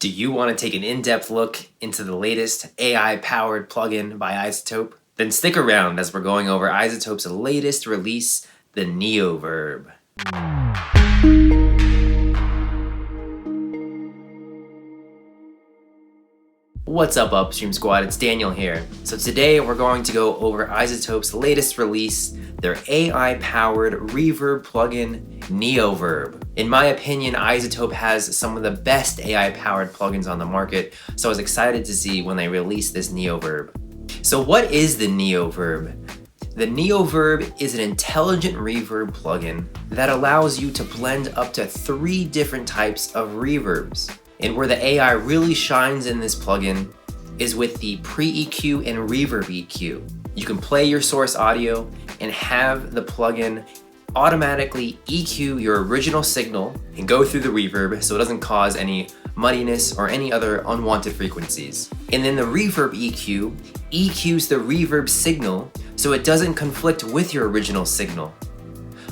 Do you want to take an in-depth look into the latest AI-powered plugin by iZotope? Then stick around as we're going over iZotope's latest release, the Neoverb. What's up, Upstream Squad? It's Daniel here. So today we're going to go over iZotope's latest release, their AI-powered reverb plugin, Neoverb. In my opinion, iZotope has some of the best AI-powered plugins on the market, so I was excited to see when they released this Neoverb. So what is the Neoverb? The Neoverb is an intelligent reverb plugin that allows you to blend up to 3 different types of reverbs. And where the AI really shines in this plugin is with the pre-EQ and reverb EQ. You can play your source audio and have the plugin automatically EQ your original signal and go through the reverb so it doesn't cause any muddiness or any other unwanted frequencies. And then the reverb EQ EQs the reverb signal so it doesn't conflict with your original signal.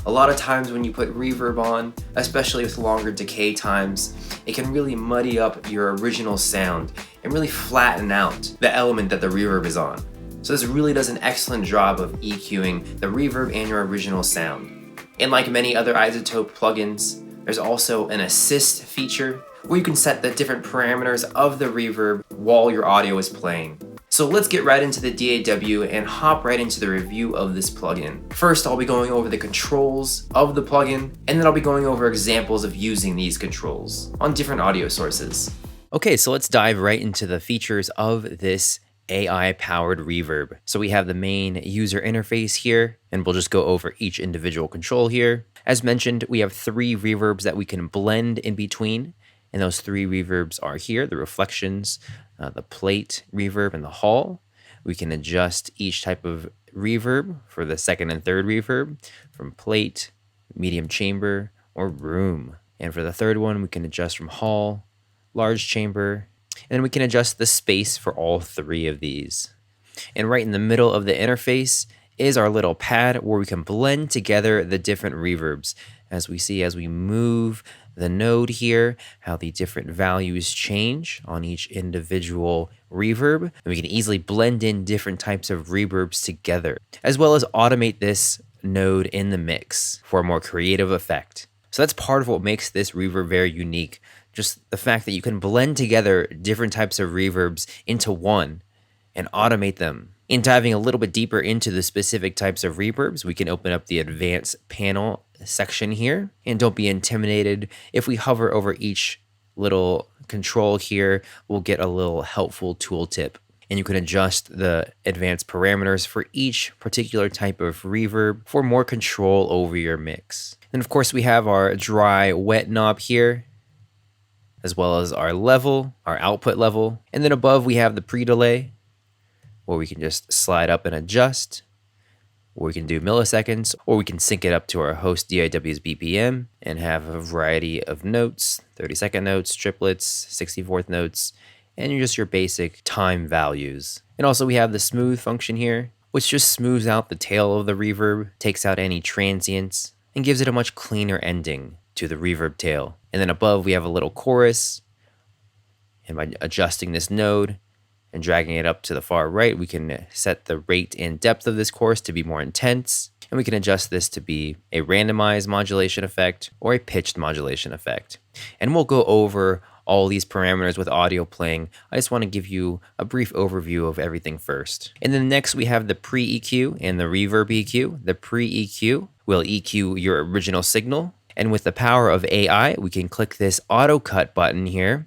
A lot of times when you put reverb on, especially with longer decay times, it can really muddy up your original sound and really flatten out the element that the reverb is on. So this really does an excellent job of EQing the reverb and your original sound. And like many other iZotope plugins, there's also an assist feature where you can set the different parameters of the reverb while your audio is playing. So let's get right into the DAW and hop right into the review of this plugin. First, I'll be going over the controls of the plugin, and then I'll be going over examples of using these controls on different audio sources. Okay, so let's dive right into the features of this AI-powered reverb. So we have the main user interface here, and we'll just go over each individual control here. As mentioned, we have 3 reverbs that we can blend in between, and those 3 reverbs are here, the reflections, the plate reverb, and the hall. We can adjust each type of reverb for the second and third reverb from plate, medium chamber, or room. And for the third one, we can adjust from hall, large chamber, and then we can adjust the space for all 3 of these. And right in the middle of the interface is our little pad where we can blend together the different reverbs. As we see, as we move the node here, how the different values change on each individual reverb. And we can easily blend in different types of reverbs together, as well as automate this node in the mix for a more creative effect. So that's part of what makes this reverb very unique. Just the fact that you can blend together different types of reverbs into one and automate them. In diving a little bit deeper into the specific types of reverbs, we can open up the advanced panel section here. And don't be intimidated. If we hover over each little control here, we'll get a little helpful tooltip. And you can adjust the advanced parameters for each particular type of reverb for more control over your mix. And of course, we have our dry wet knob here, as well as our level, our output level. And then above, we have the pre-delay, where we can just slide up and adjust, or we can do milliseconds, or we can sync it up to our host DAW's BPM and have a variety of notes, 30-second notes, triplets, 64th notes, and just your basic time values. And also we have the smooth function here, which just smooths out the tail of the reverb, takes out any transients, and gives it a much cleaner ending to the reverb tail. And then above we have a little chorus, and by adjusting this node, and dragging it up to the far right, we can set the rate and depth of this chorus to be more intense. And we can adjust this to be a randomized modulation effect or a pitched modulation effect. And we'll go over all these parameters with audio playing. I just want to give you a brief overview of everything first. And then next we have the pre-EQ and the reverb EQ. The pre-EQ will EQ your original signal. And with the power of AI, we can click this auto cut button here,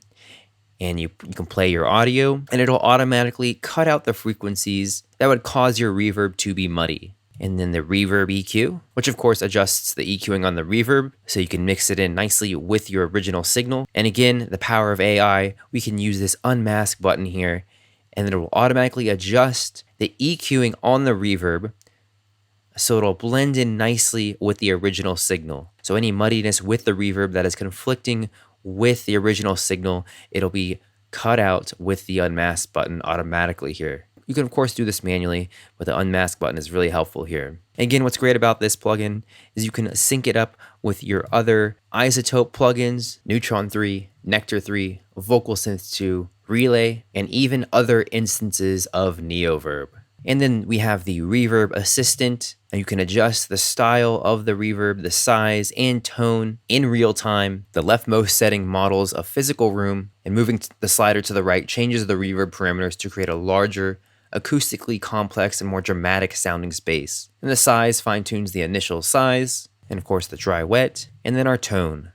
and you can play your audio, and it'll automatically cut out the frequencies that would cause your reverb to be muddy. And then the reverb EQ, which of course adjusts the EQing on the reverb, so you can mix it in nicely with your original signal. And again, the power of AI, we can use this unmask button here, and it will automatically adjust the EQing on the reverb, so it'll blend in nicely with the original signal. So any muddiness with the reverb that is conflicting with the original signal, it'll be cut out with the unmask button automatically here. You can of course do this manually, but the unmask button is really helpful here. Again, what's great about this plugin is you can sync it up with your other iZotope plugins, Neutron 3, Nectar 3, Vocal Synth 2, Relay, and even other instances of Neoverb. And then we have the Reverb Assistant, and you can adjust the style of the reverb, the size and tone in real time. The leftmost setting models a physical room, and moving the slider to the right changes the reverb parameters to create a larger, acoustically complex and more dramatic sounding space. And the size fine-tunes the initial size, and of course the dry-wet, and then our tone.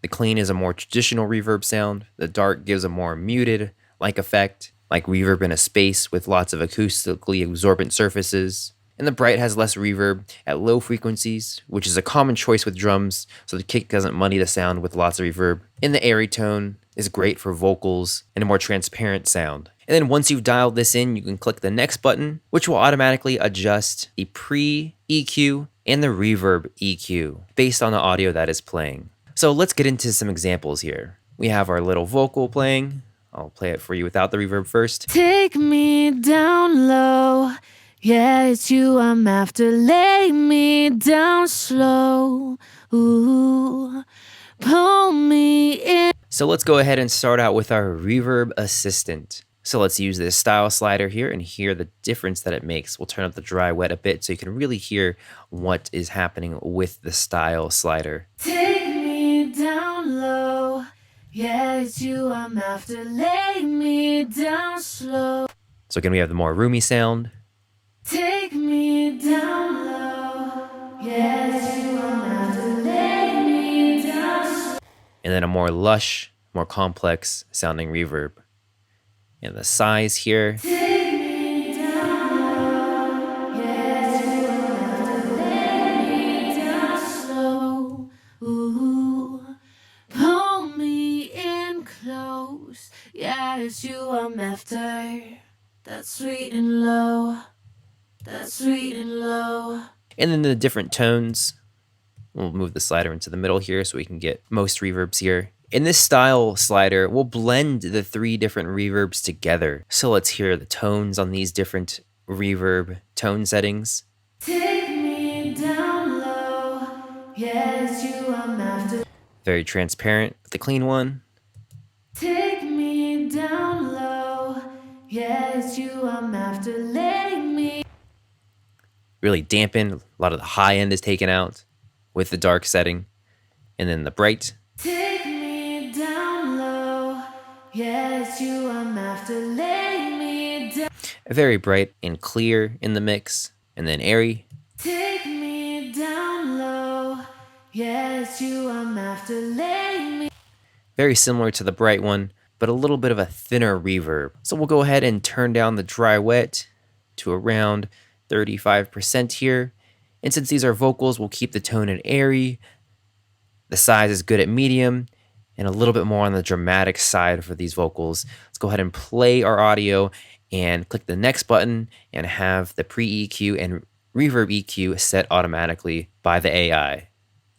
The clean is a more traditional reverb sound, the dark gives a more muted like effect, like reverb in a space with lots of acoustically absorbent surfaces. And the bright has less reverb at low frequencies, which is a common choice with drums, so the kick doesn't muddy the sound with lots of reverb. And the airy tone is great for vocals and a more transparent sound. And then once you've dialed this in, you can click the next button, which will automatically adjust the pre-EQ and the reverb EQ based on the audio that is playing. So let's get into some examples here. We have our little vocal playing. I'll play it for you without the reverb first. Take me down low. Yeah, it's you I'm after. Lay me down slow. Ooh, pull me in. So let's go ahead and start out with our Reverb Assistant. So let's use this style slider here and hear the difference that it makes. We'll turn up the dry wet a bit so you can really hear what is happening with the style slider. Take me down low. Yeah, it's you I'm after. Lay me down slow. So again, we have the more roomy sound. Take me down low. Yeah, it's you I'm after. Lay me down slow. And then a more lush, more complex sounding reverb. And the size here. Take me down low. Yeah, it's you I'm after. Lay me down slow. Ooh, pull me in close. Yeah, it's you I'm after. That's sweet and low. That's sweet and low. And then the different tones. We'll move the slider into the middle here so we can get most reverbs here. In this style slider, we'll blend the 3 different reverbs together. So let's hear the tones on these different reverb tone settings. Take me down low. Yeah, it's you I'm after. Very transparent with the clean one. Take me down low. Yeah, it's you I'm after. Lay me. Really dampen. A lot of the high end is taken out with the dark setting. And then the bright. Take me down low. Yeah, it's you I'm after. Lay me down. Very bright and clear in the mix. And then airy. Take me down low. Yeah, it's you I'm after. Lay me. Very similar to the bright one, but a little bit of a thinner reverb. So we'll go ahead and turn down the dry wet to around 35% here. And since these are vocals, we'll keep the tone at airy. The size is good at medium, and a little bit more on the dramatic side for these vocals. Let's go ahead and play our audio and click the next button and have the pre-EQ and reverb EQ set automatically by the AI.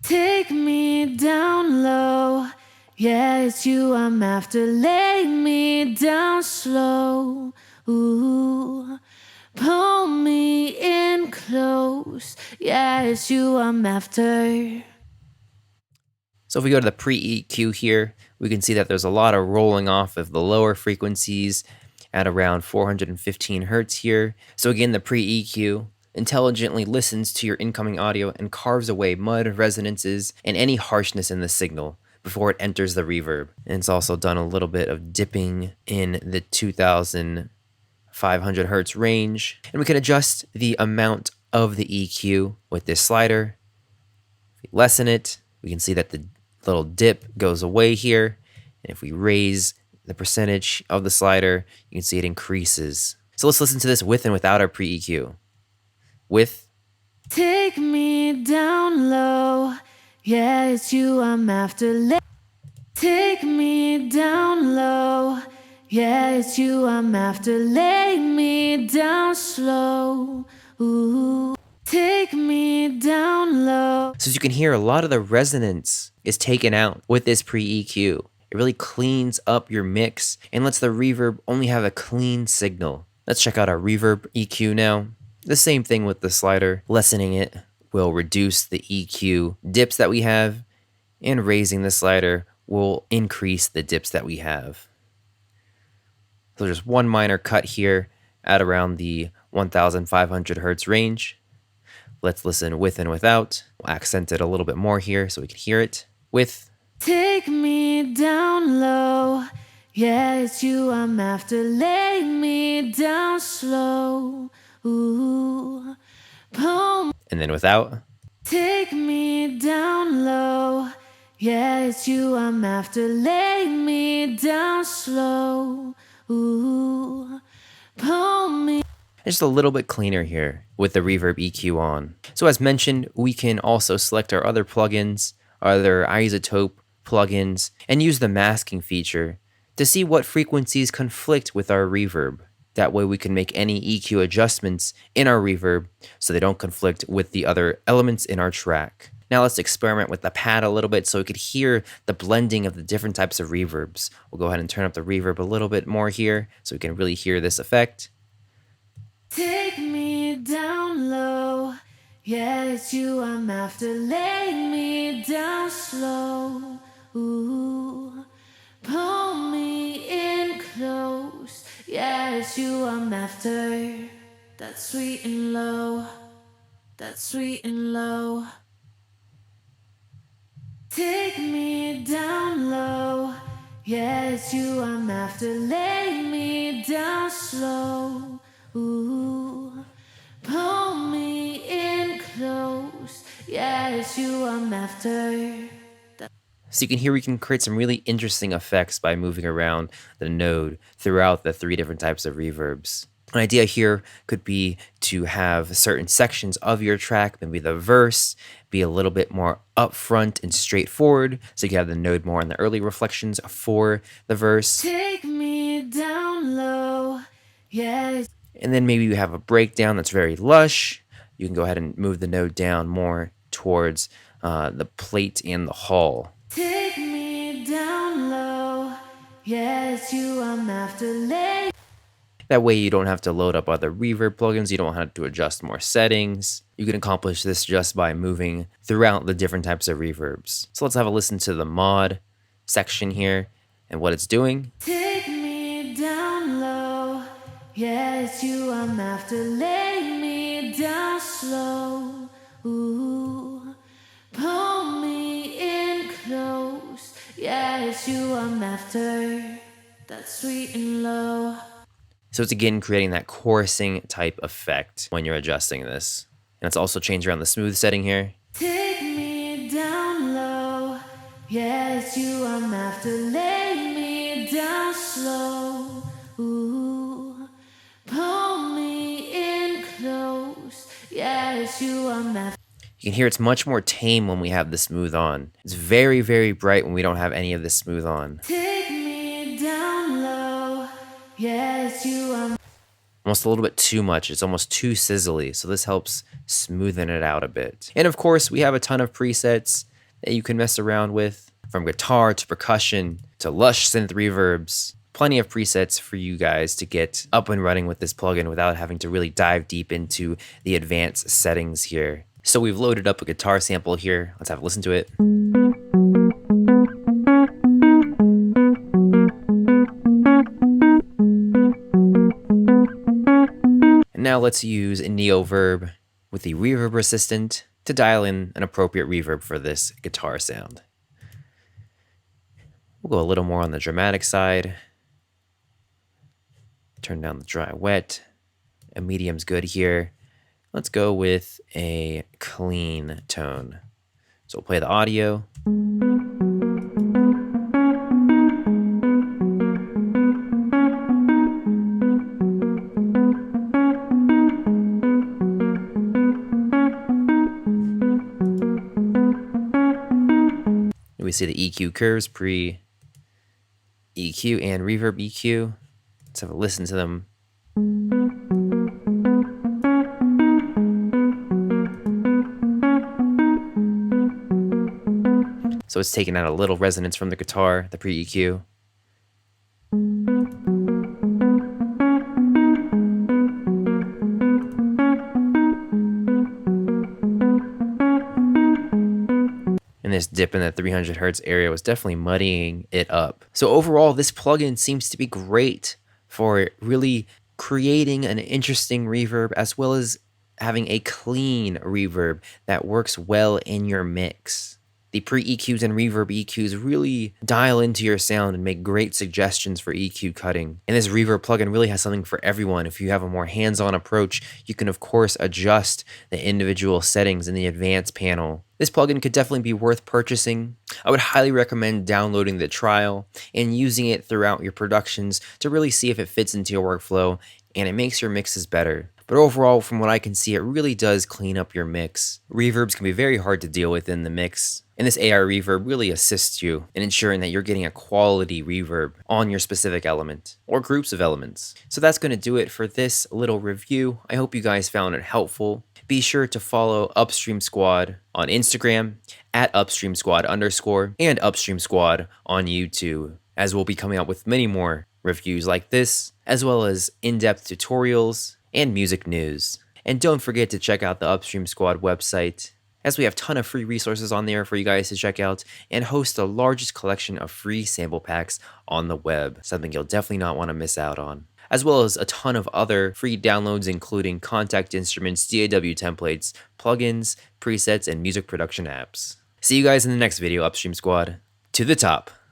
Take me down low. Yeah, it's you I'm after. Lay me down slow. Ooh, pull me in close. Yeah, it's you I'm after. So if we go to the pre-EQ here, we can see that there's a lot of rolling off of the lower frequencies at around 415 hertz here. So again, the pre-EQ intelligently listens to your incoming audio and carves away mud, resonances, and any harshness in the signal before it enters the reverb. And it's also done a little bit of dipping in the 2500 hertz range. And we can adjust the amount of the EQ with this slider. If we lessen it, we can see that the little dip goes away here. And if we raise the percentage of the slider, you can see it increases. So let's listen to this with and without our pre-EQ. With. Take me down low. Yeah, it's you I'm after. Take me down low. Yeah, it's you I'm after. Lay me down slow. Ooh, take me down low. So as you can hear, a lot of the resonance is taken out with this pre-EQ. It really cleans up your mix and lets the reverb only have a clean signal. Let's check out our reverb EQ now. The same thing with the slider. Lessening it will reduce the EQ dips that we have, and raising the slider will increase the dips that we have. So just one minor cut here at around the 1500 hertz range. Let's listen with and without. We'll accent it a little bit more here so we can hear it. With. Take me down low. Yeah, it's you I'm after. Lay me down slow. Ooh, pull. And then without. Take me down low. Yeah, it's you I'm after. Lay me down slow. Ooh, pull me. Just a little bit cleaner here with the reverb EQ on. So as mentioned, we can also select our other plugins, other iZotope plugins, and use the masking feature to see what frequencies conflict with our reverb. That way we can make any EQ adjustments in our reverb so they don't conflict with the other elements in our track. Now let's experiment with the pad a little bit so we could hear the blending of the different types of reverbs. We'll go ahead and turn up the reverb a little bit more here so we can really hear this effect. Take me down low. Yeah, it's you I'm after. Lay me down slow. Ooh, pull me in close. Yeah, it's you I'm after. That's sweet and low. That's sweet and low. Take me down low. Yeah, it's you I'm after. Lay me down slow. Ooh, pull me in close. Yeah, it's you I'm after. So you can hear we can create some really interesting effects by moving around the node throughout the 3 different types of reverbs. An idea here could be to have certain sections of your track, maybe the verse, be a little bit more upfront and straightforward, so you can have the node more on the early reflections for the verse. Take me down low. Yeah. And then maybe you have a breakdown that's very lush. You can go ahead and move the node down more towards the plate and the hull. Take me down low. Yeah, it's you I'm after. Lay. That way you don't have to load up other reverb plugins, you don't have to adjust more settings. You can accomplish this just by moving throughout the different types of reverbs. So let's have a listen to the mod section here and what it's doing. Take me down low. Yeah, it's you I'm after. Lay me down slow. Ooh, pull me in close. Yeah, it's you I'm after. That's sweet and low. So it's again creating that chorusing type effect when you're adjusting this. And let's also change around the smooth setting here. Take me down low. Yeah, it's you I'm after. Lay me down slow. Ooh, pull me in close. Yeah, it's you I'm after. You can hear it's much more tame when we have the smooth on. It's very, very bright when we don't have any of this smooth on. Take me down low. Yeah, it's you I'm. Almost a little bit too much. It's almost too sizzly. So this helps smoothen it out a bit. And of course, we have a ton of presets that you can mess around with, from guitar to percussion to lush synth reverbs. Plenty of presets for you guys to get up and running with this plugin without having to really dive deep into the advanced settings here. So we've loaded up a guitar sample here. Let's have a listen to it. And now let's use Neoverb with the reverb assistant to dial in an appropriate reverb for this guitar sound. We'll go a little more on the dramatic side. Turn down the dry wet. A medium's good here. Let's go with a clean tone. So we'll play the audio. We see the EQ curves, pre-EQ and reverb EQ. Let's have a listen to them. So it's taking out a little resonance from the guitar, the pre-EQ. dip in the 300 hertz area was definitely muddying it up. So overall, this plugin seems to be great for really creating an interesting reverb as well as having a clean reverb that works well in your mix. The pre-EQs and reverb EQs really dial into your sound and make great suggestions for EQ cutting. And this reverb plugin really has something for everyone. If you have a more hands-on approach, you can of course adjust the individual settings in the advanced panel. This plugin could definitely be worth purchasing. I would highly recommend downloading the trial and using it throughout your productions to really see if it fits into your workflow and it makes your mixes better. But overall, from what I can see, it really does clean up your mix. Reverbs can be very hard to deal with in the mix, and this AI reverb really assists you in ensuring that you're getting a quality reverb on your specific element, or groups of elements. So that's going to do it for this little review. I hope you guys found it helpful. Be sure to follow UpstreamSquad on Instagram, at UpstreamSquad_, and UpstreamSquad on YouTube, as we'll be coming out with many more reviews like this, as well as in-depth tutorials and music news. And don't forget to check out the UpstreamSquad website, as we have a ton of free resources on there for you guys to check out and host the largest collection of free sample packs on the web, something you'll definitely not want to miss out on, as well as a ton of other free downloads including contact instruments, DAW templates, plugins, presets, and music production apps. See you guys in the next video, Upstream Squad. To the top.